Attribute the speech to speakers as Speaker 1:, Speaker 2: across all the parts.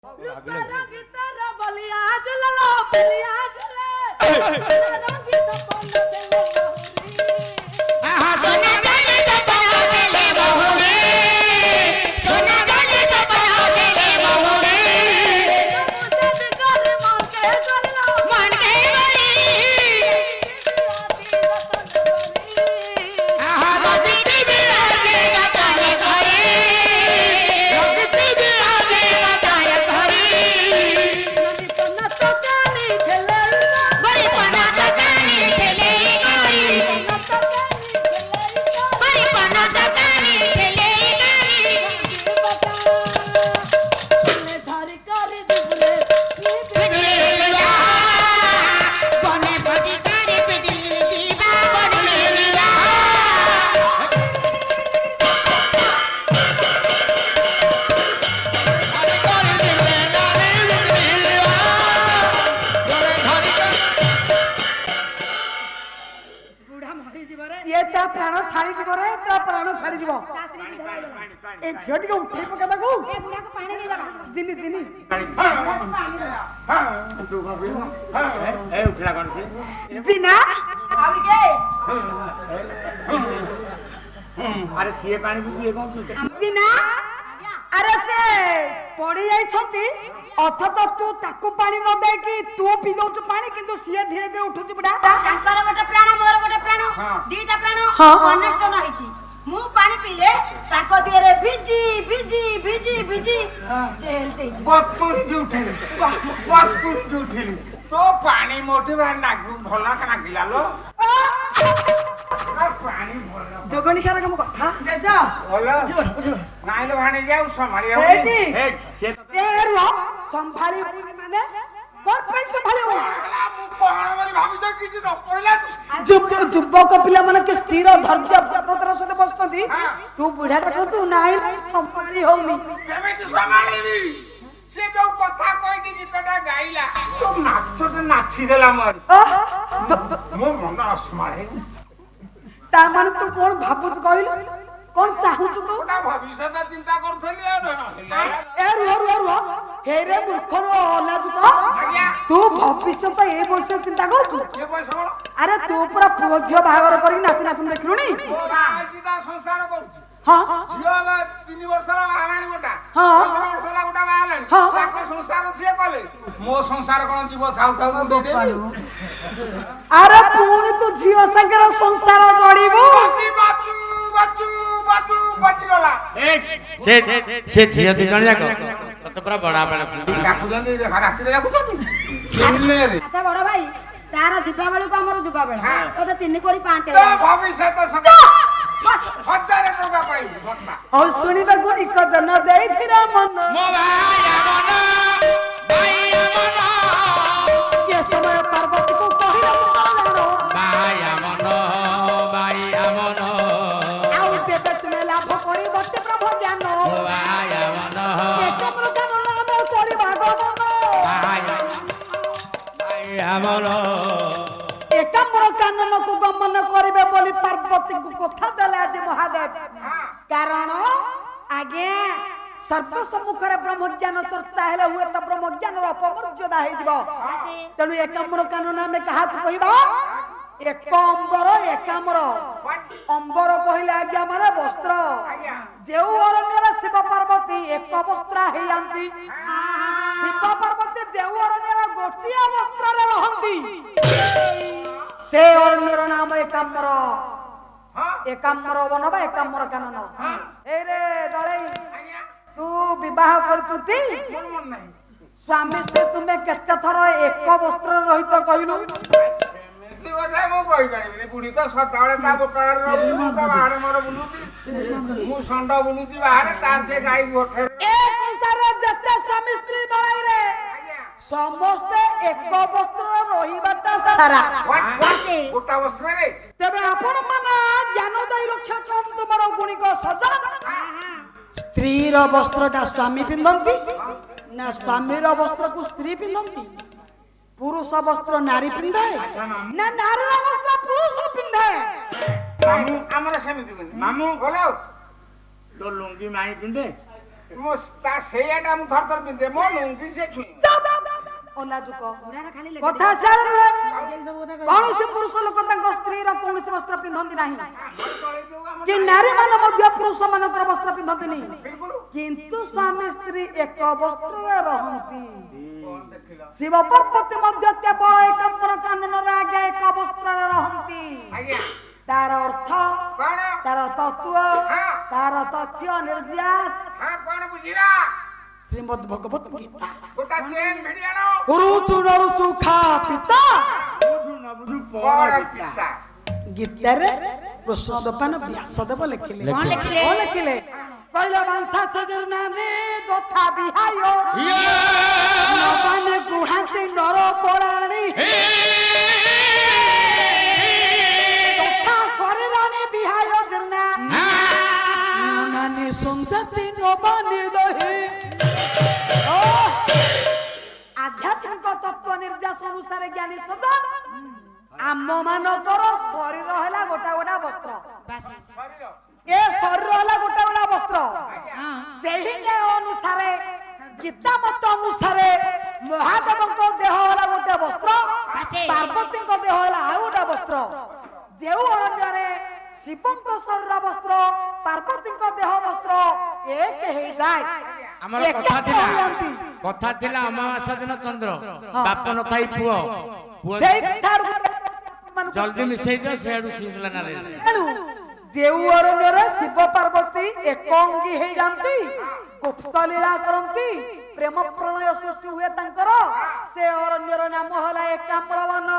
Speaker 1: अरे सीए पानी भी कौन
Speaker 2: जीना अरे से पड़ी जाइछंती अथच तू ताकू पानी न दे कि तू पी दउछ पानी किंतु सीए धीरे धीरे उठुछ बुडा
Speaker 3: तांकर गोटे प्राण मोर गोटे प्राण दीटा प्राण कनेक्शन होइछि मु पानी पीले ताको दिरे भिजी भिजी भिजी भिजी सेलते
Speaker 1: बत्तुरी की उठेली तो पानी मोटे बाहर नागु भला का नागिला लो पानी भला
Speaker 2: जोगणी सारा काम कथा जेजा
Speaker 1: भला नाइ लो भाणी जाऊ संभाली हे से
Speaker 2: ए रो संभाली माने कोन पे संभाली हो
Speaker 1: मु पहाड़ मारी भाबी जा किछि न पहिला
Speaker 2: जुबक पिला माने के स्थिर धैर्य प्रतर सते बसती तू बुढ़ा तक तू नाइ संभाली होनी
Speaker 1: केमिति संभालीबी से जो कथा कहि कि गीतटा गाइला तो नाचते नाची देला मोर मो मन असमाळे
Speaker 2: ता माने तू कोन भाबुच कहिल कोन चाहूच तू
Speaker 1: ओटा भविष्यत चिंता करथली
Speaker 2: ए रो हे रे मूर्ख रो लाजु तो तू भविष्यत ए बसे चिंता करछु
Speaker 1: के पैसा
Speaker 2: अरे तू पूरा पुओ झियो बाहागर करी नाती नातुन देखलुनी
Speaker 1: आजीदा संसार करछु
Speaker 2: हां
Speaker 1: झियो 3 वर्ष ला बाहाणी गोटा
Speaker 2: हां
Speaker 1: 15 वर्ष ला गोटा बाहाणी ताको संसार छिए कले मो संसार कोन जीव थाउ थाउ दे दे
Speaker 2: अरे पुणी तू झियो संगर संसार जोड़ीबो
Speaker 1: बातू बातू बातू बातू गला
Speaker 4: से झियो दी जण जाको तते पूरा बड़ा बड़ा फुंडी
Speaker 1: डाकू जंदी राती रे डाकू जंदी
Speaker 3: अच्छा बड़ भाई तारा जिबा बेलु को हमर जिबा बेला तो 3 कोड़ी 5
Speaker 1: तो भविष्यत संग 1000 टका पाई घटना
Speaker 2: और सुनिबा गुणी कदन देई थिरा मन
Speaker 4: मो भाई मन
Speaker 2: ये समय पार्वती को कहिला जानो
Speaker 4: भाई मन
Speaker 2: आउ देबे तुमे लाभ करी बते प्रभु ज्ञान
Speaker 4: भाई मन
Speaker 2: एक प्रकार नाम करी भागवत
Speaker 4: मन
Speaker 2: एकाम्र कानन को गमन करिवे बोली पार्वती को कथा देले आज महादेव कारण आगे सर्व सम्मुखरे ब्रह्मज्ञान चर्चा हेले हुए त ब्रह्मज्ञान रो अपमर्यादा हे जिवो तेनु एकाम्र कानन नामे कहा कहिबा एक एकाम्र अंबर कहिले आज्ञा माने वस्त्र जेउ अरण्यरे शिव पार्वती एक वस्त्र हेयांती शिव पार्वती जेउ अरण्यरे गोटिया वस्त्र रे रहंती से अरण्यर नाम एकाम्र एकाम्र वन बा एकाम्र कानन ए रे दळई तू विवाह करचुती
Speaker 1: मन नाही
Speaker 2: स्वामी स्त्री तुमे केते थर एक वस्त्र रहित कहिलु
Speaker 1: एमती बजा मो कहि परिबे बुढी तो सताळे ता बोकार रो ता बाहर मोर बुलुती मु संडा बुलुती बाहर तार से गाई गोठे
Speaker 2: ए संसार जते स्वामी स्त्री दळई रे समस्त एक वस्त्र रहिबाटा सारा
Speaker 1: गोटा वस्त्र रे
Speaker 2: तबे आपण माना ज्ञान दै रक्षा कम तुमरो गुणी को सजा स्त्री रो वस्त्रटा स्वामी पिंदंती ना स्वामी रो वस्त्र को स्त्री पिंदंती पुरुष वस्त्र नारी पिंधे ना नारी रो वस्त्र पुरुष पिंधे
Speaker 1: मामू हमरा समिति बनी मामू बोलो तो लुंगी माई पिंधे ମୋ ତା ସେଇଆଟା ମୁଁ ଥର ଥର ପିନ୍ଧେ ମୋ ଲୁଙ୍ଗି ସେ ଛୁଇଁ
Speaker 2: ଅନାଜୁକ
Speaker 3: ଖାଲି
Speaker 2: କଥା ସାର କୌଣସି ପୁରୁଷ ଲୋକ ତାଙ୍କ ସ୍ତ୍ରୀର କୌଣସି ବସ୍ତ୍ର ପିନ୍ଧନ୍ତି ନାହିଁ କି ନାରୀ ମାନେ ମଧ୍ୟ ପୁରୁଷ ମାନଙ୍କର ବସ୍ତ୍ର ପିନ୍ଧନ୍ତିନି କିନ୍ତୁ ସ୍ୱାମୀ ସ୍ତ୍ରୀ ଏକ ବସ୍ତ୍ରରେ ରହନ୍ତି ଶିବ ପାର୍ବତୀ ମଧ୍ୟ କେବଳ ଏକାମ୍ବର କାନନରେ ଆଜ୍ଞା ଏକ ବସ୍ତ୍ରରେ ରହନ୍ତି ତାର ଅର୍ଥ ତାର ତତ୍ତ୍ୱ ତାର ତଥ୍ୟ ନିର୍ଯାସ
Speaker 1: କଣ ବୁଝିଲା
Speaker 2: ଶ୍ରୀମଦ୍ ଭଗବତ ଗୀତା
Speaker 1: ଗୋଟା ଚେନ୍ ଭିଡ଼ି ଆଣ
Speaker 2: ରୁଚୁ ନରୁଚୁ ଖା ପିତା
Speaker 1: କଣ ପିତା
Speaker 2: ଗୀତାରେ କୃଷ୍ଣ ଦୋକାନ ବ୍ୟାସଦେବ ଲେଖିଲେ
Speaker 3: କଣ ଲେଖିଲେ?
Speaker 2: କଣ ଲେଖିଲେ କହିଲେ ମାଂସା ସଜର ନାମେ ଯଥା ବିହାୟ ନବାନେ ଗୁହାନ୍ତି ନର ପରାଣୀ ତଥା ଶରୀରାନେ ବିହାୟ ଜନା ନାନି ସଂଜାତି ନବାନେ ଦହି ଆଧ୍ୟାତ୍ମିକ ତତ୍ତ୍ୱ ନିର୍ଯାସ ଅନୁସାରେ ଜ୍ଞାନୀ ସଜନ ଆମ ମାନଙ୍କର ଶରୀର ହେଲା ଗୋଟା ଗୋଟା ବସ୍ତ୍ର ଏ ଶରୀର ହେଲା ଗୋଟା ଗୋଟା ବସ୍ତ୍ର ସେହି ନ୍ୟାୟ ଅନୁସାରେ ଗୀତା ମତ ଅନୁସାରେ ମହାଦେବଙ୍କ ଦେହ ହେଲା ଗୋଟେ ବସ୍ତ୍ର ପାର୍ବତୀଙ୍କ ଦେହ ହେଲା ଆଉ ଗୋଟେ ବସ୍ତ୍ର ଯେଉଁ ଅରଣ୍ୟରେ ଶିବଙ୍କ ଶରୀର ବସ୍ତ୍ର ପାର୍ବତୀଙ୍କ ଦେହ ବସ୍ତ୍ର ଏକ ହେଇଯାଏ
Speaker 4: ଆମର କଥା ଥିଲା ଅମାବାସ୍ୟା ଦିନ ଚନ୍ଦ୍ର ବାପ ନଥାଇ ପୁଅ ଜଲ୍ଦି ମିଶେଇ ଦିଅ ସେଆଡୁ ସିଙ୍ଗଲା ନାରୀ
Speaker 2: ଯେଉଁ ଅରଣ୍ୟରେ ଶିବ ପାର୍ବତୀ ଏକ ଅଙ୍ଗୀ ହେଇଯାନ୍ତି ଗୁପ୍ତ ଲୀଳା କରନ୍ତି ପ୍ରେମ ପ୍ରଣୟ ସୃଷ୍ଟି ହୁଏ ତାଙ୍କର ସେ ଅରଣ୍ୟର ନାମ ହେଲା ଏକାମ୍ରବନ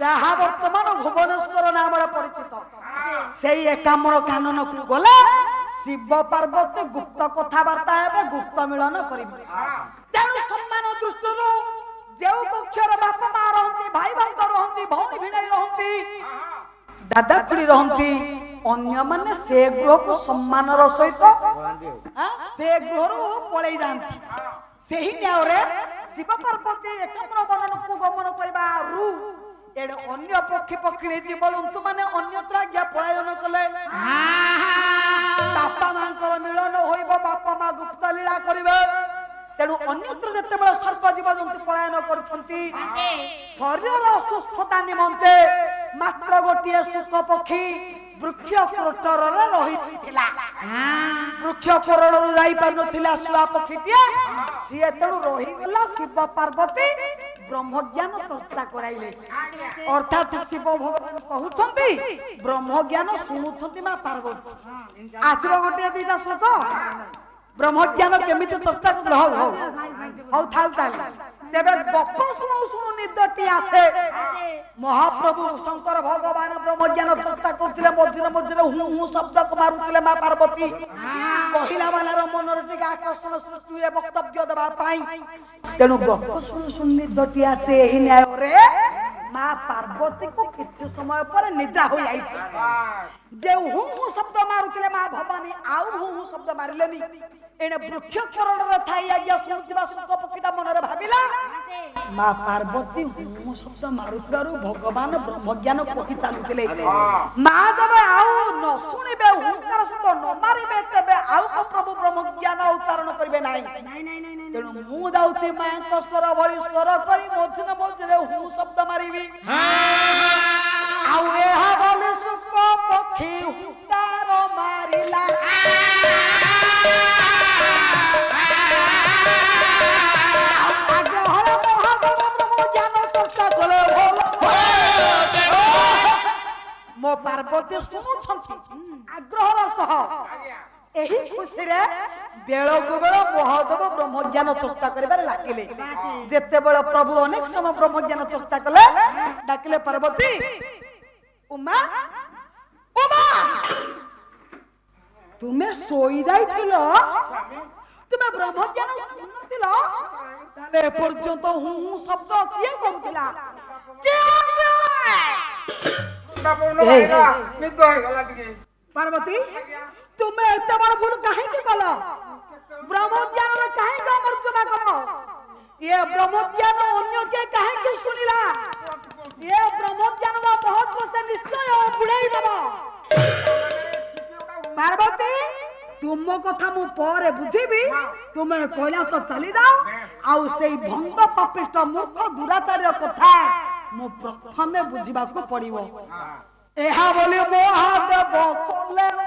Speaker 2: ଯାହା ବର୍ତ୍ତମାନ ଭୁବନେଶ୍ୱର ନାମରେ ପରିଚିତ ସେଇ ଏକାମ୍ର କାନନକୁ ଗଲେ ଶିବ ପାର୍ବତୀ ଗୁପ୍ତ କଥାବାର୍ତ୍ତା ହେବେ ଗୁପ୍ତ ମିଳନ କରିବେ ତେଣୁ ସମ୍ମାନ ଦୃଷ୍ଟିରୁ ଯେଉଁ କକ୍ଷରେ ବାପା ମା ରହନ୍ତି ଭାଇ ଭାଇଙ୍କ ରହନ୍ତି ଭଉଣୀ ଭିଣେଇ ରହନ୍ତି ଦାଦା ଖୁଡି ରହନ୍ତି ଅନ୍ୟମାନେ ସେ ଗୃହକୁ ସମ୍ମାନର ସହିତ ସେ ଗୃହରୁ ପଳେଇ ଯାଆନ୍ତି ସେହି ନ୍ୟାୟରେ ଶିବ ପାର୍ବତୀ ଏକାମ୍ର ବନକୁ ଗମନ କରିବାରୁ ଏଡେ ଅନ୍ୟ ପକ୍ଷୀ ପକ୍ଷୀ ଜୀବଜନ୍ତୁ ମାନେ ଅନ୍ୟତ୍ର ଆଜ୍ଞା ପଳାୟନ କଲେ ବାପା ମାଙ୍କର ମିଳନ ହୋଇବ ବାପା ମା ଗୁପ୍ତ ଲୀଳା କରିବେ ତେଣୁ ଅନ୍ୟତ୍ର ଯେତେବେଳେ ସର୍ବ ଜୀବଜନ୍ତୁ ପଳାୟନ କରୁଛନ୍ତି ଶରୀରର ଅସୁସ୍ଥତା ନିମନ୍ତେ ମାତ୍ର ଗୋଟିଏ ସୁଖ ପକ୍ଷୀ ବୃକ୍ଷ କୋଟରରେ ରହିଥିଲା ବୃକ୍ଷ କୋରଣରୁ ଯାଇପାରୁନଥିଲା ଶୁଆ ପକ୍ଷୀଟିଏ ସିଏ ତେଣୁ ରହିଗଲା ଶିବ ପାର୍ବତୀ ବ୍ରହ୍ମଜ୍ଞାନ ଚର୍ଚ୍ଚା କରାଇଲେ ଅର୍ଥାତ୍ ଶିବ ଭଗବାନ କହୁଛନ୍ତି ବ୍ରହ୍ମଜ୍ଞାନ ଶୁଣୁଛନ୍ତି ମା ପାର୍ବତୀ ଆସିବ ଗୋଟିଏ ଦିଟା ଶ୍ଲୋକ ବ୍ରହ୍ମଜ୍ଞାନ କେମିତି ଚର୍ଚ୍ଚା ହଉ ହଉ ହଉ ଥାଉ ତାହେଲେ ତେବେ ଗପ ଶୁଣୁ ଶୁଣୁ ନିଦଟି ଆସେ ମହାପ୍ରଭୁ ଶଙ୍କର ଭଗବାନ ବ୍ରହ୍ମଜ୍ଞାନ ଚର୍ଚ୍ଚା କରୁଥିଲେ ମଝିରେ ମଝିରେ ହୁଁ ହୁଁ ଶବ୍ଦ ମାରୁଥିଲେ ମା ପାର୍ବତୀ କହିଲା ବାଲାର ମନରେ ଟିକେ ଆକର୍ଷଣ ସୃଷ୍ଟି ହୁଏ ବକ୍ତବ୍ୟ ଦେବା ପାଇଁ ତେଣୁ ଗପ ଶୁଣୁ ଶୁଣୁ ନିଦଟି ଆସେ ଏହି ନ୍ୟାୟରେ ମା ପାର୍ବତୀକୁ କିଛି ସମୟ ପରେ ନିଦ୍ରା ହୋଇଯାଇଛି ଯେଉଁ ହୁ ହୁ ଶବ୍ଦ ମାରୁଥିଲେ ମା ଭବାନୀ ଆଉ ହୁ ହୁ ଶବ୍ଦ ମାରିଲେନି ଏଣେ ବୃକ୍ଷ ଚରଣରେ ଥାଇ ଆଜ୍ଞା ଶୁଣୁଥିବା ଶୁକ ପକ୍ଷୀଟା ମନରେ ଭାବିଲା ମା ପାର୍ବତୀ ହୁ ହୁ ଶବ୍ଦ ମାରୁଥିବାରୁ ଭଗବାନ ବ୍ରହ୍ମଜ୍ଞାନ କହି ଚାଲୁଥିଲେ ମା ଯେବେ ଆଉ ନ ଶୁଣିବେ ହୁଙ୍କାର ଶବ୍ଦ ନ ମାରିବେ ତେବେ ଆଉ ପ୍ରଭୁ ବ୍ରହ୍ମଜ୍ଞାନ ଉଚ୍ଚାରଣ କରିବେ ନାହିଁ ତେଣୁ ମୁଁ ଯାଉଛି ମାଙ୍କ ସ୍ୱର ଭଳି ସ୍ୱର କରି ମଝିରେ ମଝିରେ ହୁ ଶବ୍ଦ ମାରିବି ଆଉ ଏହା ବୋଲି ଶୁକ ପକ୍ଷୀ ହୁଙ୍କାର ମାରିଲା ଆଗ୍ରହରେ ମହାଦେବ ବ୍ରହ୍ମଜ୍ଞାନ ଚର୍ଚ୍ଚା କଲେ ମୋ ପାର୍ବତୀ ଶୁଣୁଛନ୍ତି ଆଗ୍ରହର ସହ ଏହି ଖୁସିରେ ବେଳକୁ ବେଳ ମହାଦେବ ବ୍ରହ୍ମଜ୍ଞାନ ଚର୍ଚ୍ଚା କରିବାରେ ଲାଗିଲେ ଯେତେବେଳେ ପ୍ରଭୁ ଅନେକ ସମୟ ବ୍ରହ୍ମଜ୍ଞାନ ଚର୍ଚ୍ଚା କଲେ ଡାକିଲେ ପାର୍ବତୀ ଉମା ଉମା ତୁମେ ଶୋଇ ଯାଇଥିଲ ତୁମେ ବ୍ରହ୍ମଜ୍ଞାନ ଶୁଣୁଥିଲ ତାହେଲେ ଏପର୍ଯ୍ୟନ୍ତ ହୁ ହୁ ଶବ୍ଦ କିଏ କରୁଥିଲା ପାର୍ବତୀ ତୁମେ ଏତେ ବଡ ଭୁଲ କାହିଁକି କଲ ବ୍ରହ୍ମଜ୍ଞାନରେ କାହିଁକି ଅମର୍ଜନା କଲ ये ब्रह्मज्ञान अन्य के काहे शुणिला ये ब्रह्मज्ञान महत्व से निश्चय बुढ़ाई दब पार्वती तुम कथा मु परे बुझिबी तुमे कैलाश चली जाओ आउ सेई भंग पापिष्ट मूर्ख दुराचार्य कथा मु प्रथमे बुझिबा को पड़िबो एहा बोली महादेव कले